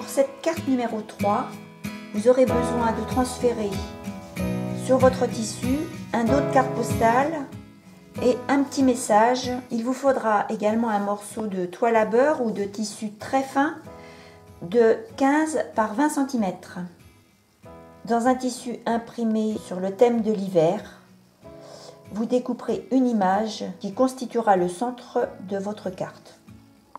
Pour cette carte numéro 3, vous aurez besoin de transférer sur votre tissu un dos de carte postale et un petit message. Il vous faudra également un morceau de toile à beurre ou de tissu très fin de 15 par 20 cm. Dans un tissu imprimé sur le thème de l'hiver, vous découperez une image qui constituera le centre de votre carte.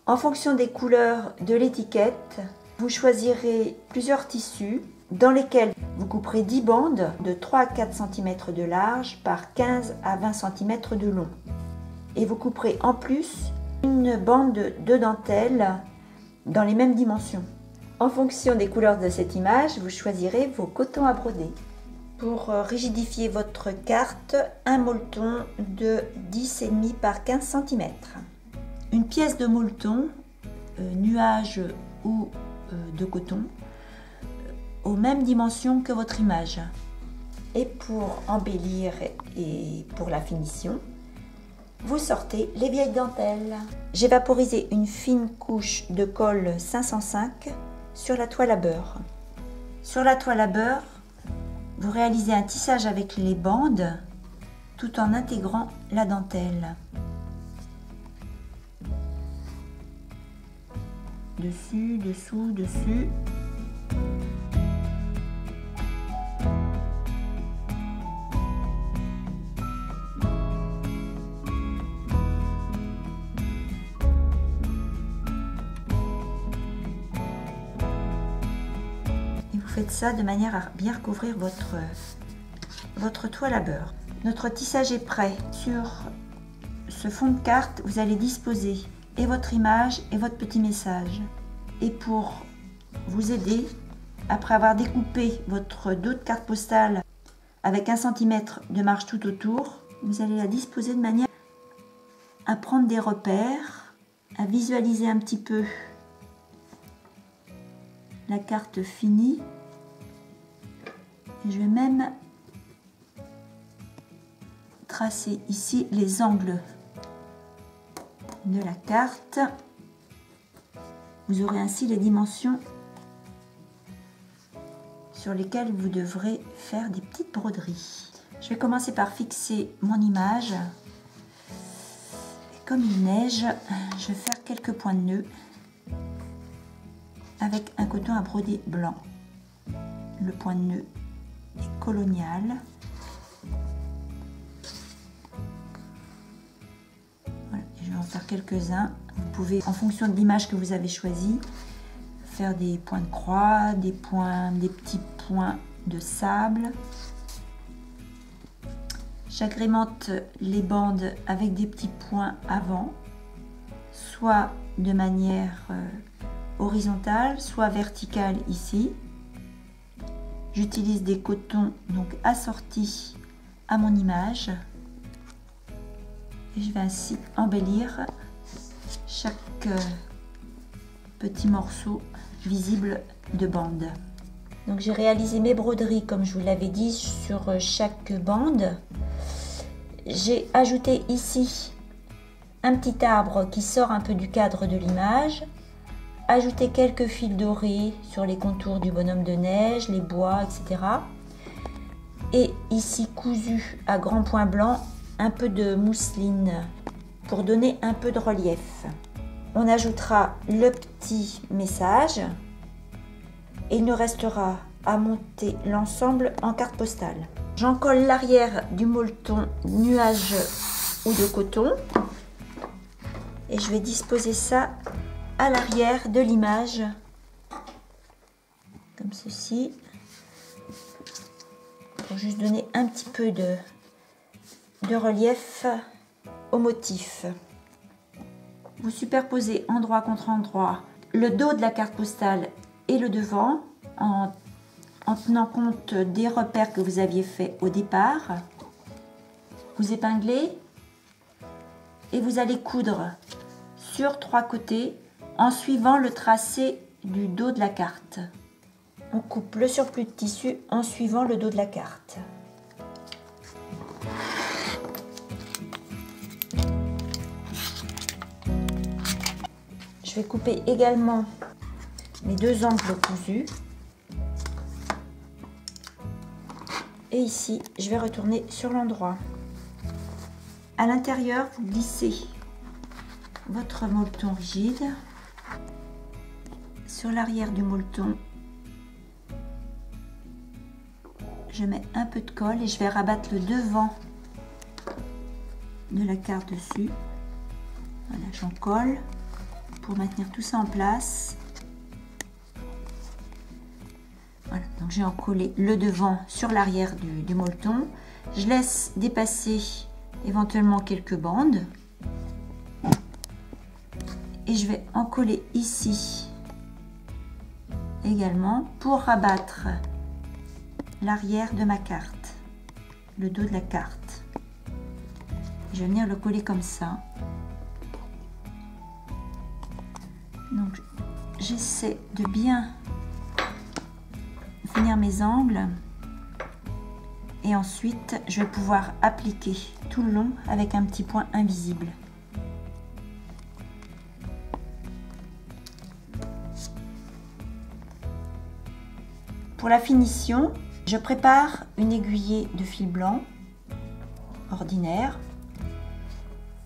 En fonction des couleurs de l'étiquette, vous choisirez plusieurs tissus dans lesquels vous couperez 10 bandes de 3 à 4 cm de large par 15 à 20 cm de long. Et vous couperez en plus une bande de dentelle dans les mêmes dimensions. En fonction des couleurs de cette image, vous choisirez vos cotons à broder. Pour rigidifier votre carte, un molleton de 10,5 par 15 cm. Une pièce de molleton, nuage ou de coton, aux mêmes dimensions que votre image. Et pour embellir et pour la finition, vous sortez les vieilles dentelles. J'ai vaporisé une fine couche de colle 505 sur la toile à beurre. Sur la toile à beurre, vous réalisez un tissage avec les bandes tout en intégrant la dentelle. Dessus, dessous, dessus. Faites ça de manière à bien recouvrir votre toile à beurre. Notre tissage est prêt. Sur ce fond de carte, vous allez disposer et votre image et votre petit message. Et pour vous aider, après avoir découpé votre dos de carte postale avec 1 cm de marge tout autour, vous allez la disposer de manière à prendre des repères, à visualiser un petit peu la carte finie. Je vais même tracer ici les angles de la carte. Vous aurez ainsi les dimensions sur lesquelles vous devrez faire des petites broderies. Je vais commencer par fixer mon image. Et comme il neige, je vais faire quelques points de nœud avec un coton à broder blanc. Le point de nœud est colonial. Voilà, je vais en faire quelques-uns. Vous pouvez, en fonction de l'image que vous avez choisie, faire des points de croix, des petits points de sable. J'agrémente les bandes avec des petits points avant, soit de manière horizontale, soit verticale ici. J'utilise des cotons donc assortis à mon image et je vais ainsi embellir chaque petit morceau visible de bande. Donc j'ai réalisé mes broderies comme je vous l'avais dit sur chaque bande. J'ai ajouté ici un petit arbre qui sort un peu du cadre de l'image. Ajouter quelques fils dorés sur les contours du bonhomme de neige, les bois, etc. Et ici cousu à grands points blancs un peu de mousseline pour donner un peu de relief. On ajoutera le petit message et il nous restera à monter l'ensemble en carte postale. J'encolle l'arrière du molleton nuage ou de coton et je vais disposer ça à l'arrière de l'image comme ceci pour juste donner un petit peu de relief au motif. Vous superposez endroit contre endroit le dos de la carte postale et le devant en tenant compte des repères que vous aviez fait au départ. Vous épinglez et vous allez coudre sur 3 côtés en suivant le tracé du dos de la carte. On coupe le surplus de tissu en suivant le dos de la carte. Je vais couper également mes 2 angles cousus. Et ici, je vais retourner sur l'endroit. À l'intérieur, vous glissez votre molleton rigide sur l'arrière du molleton. Je mets un peu de colle et je vais rabattre le devant de la carte dessus. Voilà, j'en colle pour maintenir tout ça en place. Voilà, donc j'ai encollé le devant sur l'arrière du molleton. Je laisse dépasser éventuellement quelques bandes. Et je vais encoller ici également pour rabattre l'arrière de ma carte, le dos de la carte. Je vais venir le coller comme ça. Donc j'essaie de bien finir mes angles et ensuite je vais pouvoir appliquer tout le long avec un petit point invisible. Pour la finition, je prépare une aiguillée de fil blanc ordinaire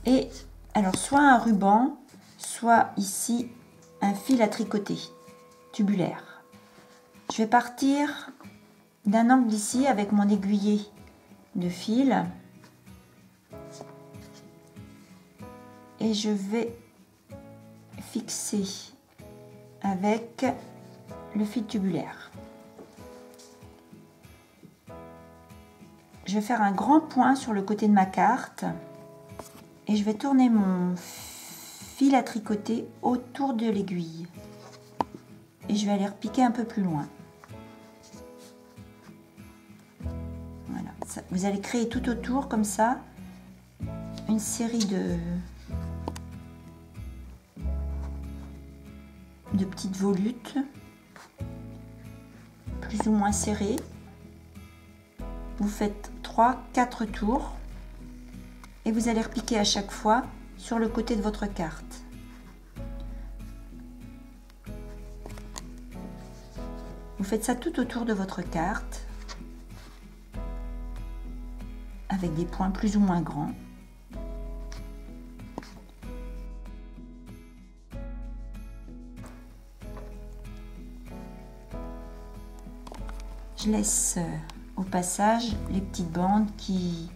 et alors soit un ruban, soit ici un fil à tricoter tubulaire. Je vais partir d'un angle ici avec mon aiguillée de fil et je vais fixer avec le fil tubulaire. Je vais faire un grand point sur le côté de ma carte et je vais tourner mon fil à tricoter autour de l'aiguille et je vais aller repiquer un peu plus loin. Voilà, ça, vous allez créer tout autour comme ça une série de petites volutes plus ou moins serrées. Vous faites 3-4 tours et vous allez repiquer à chaque fois sur le côté de votre carte. Vous faites ça tout autour de votre carte avec des points plus ou moins grands. Je laisse au passage les petites bandes qui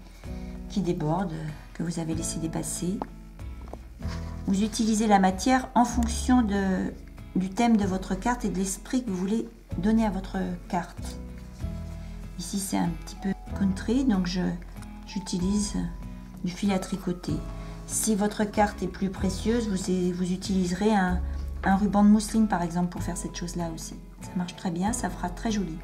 débordent, que vous avez laissé dépasser. Vous utilisez la matière en fonction du thème de votre carte et de l'esprit que vous voulez donner à votre carte. Ici c'est un petit peu country, donc j'utilise du fil à tricoter. Si votre carte est plus précieuse, vous utiliserez un ruban de mousseline par exemple pour faire cette chose là aussi. Ça marche très bien, ça fera très joli.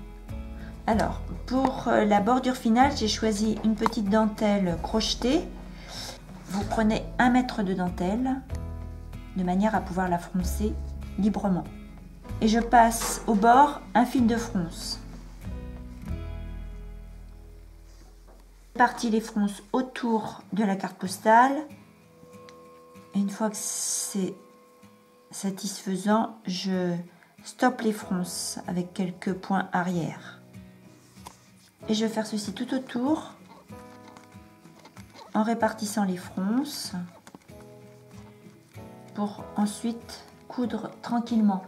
Alors, pour la bordure finale, j'ai choisi une petite dentelle crochetée. Vous prenez 1 mètre de dentelle, de manière à pouvoir la froncer librement. Et je passe au bord un fil de fronce. Je répartis les fronces autour de la carte postale. Et une fois que c'est satisfaisant, je stoppe les fronces avec quelques points arrière. Et je vais faire ceci tout autour en répartissant les fronces pour ensuite coudre tranquillement.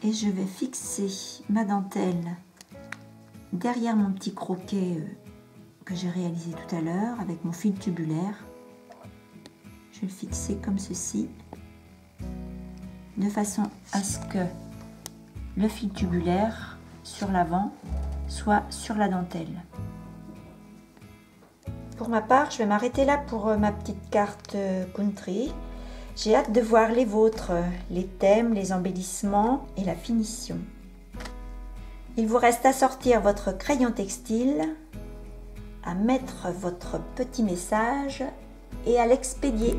Et je vais fixer ma dentelle derrière mon petit croquet que j'ai réalisé tout à l'heure avec mon fil tubulaire. Je vais le fixer comme ceci, de façon à ce que le fil tubulaire sur l'avant soit sur la dentelle. Pour ma part, je vais m'arrêter là pour ma petite carte country. J'ai hâte de voir les vôtres, les thèmes, les embellissements et la finition. Il vous reste à sortir votre crayon textile, à mettre votre petit message et à l'expédier.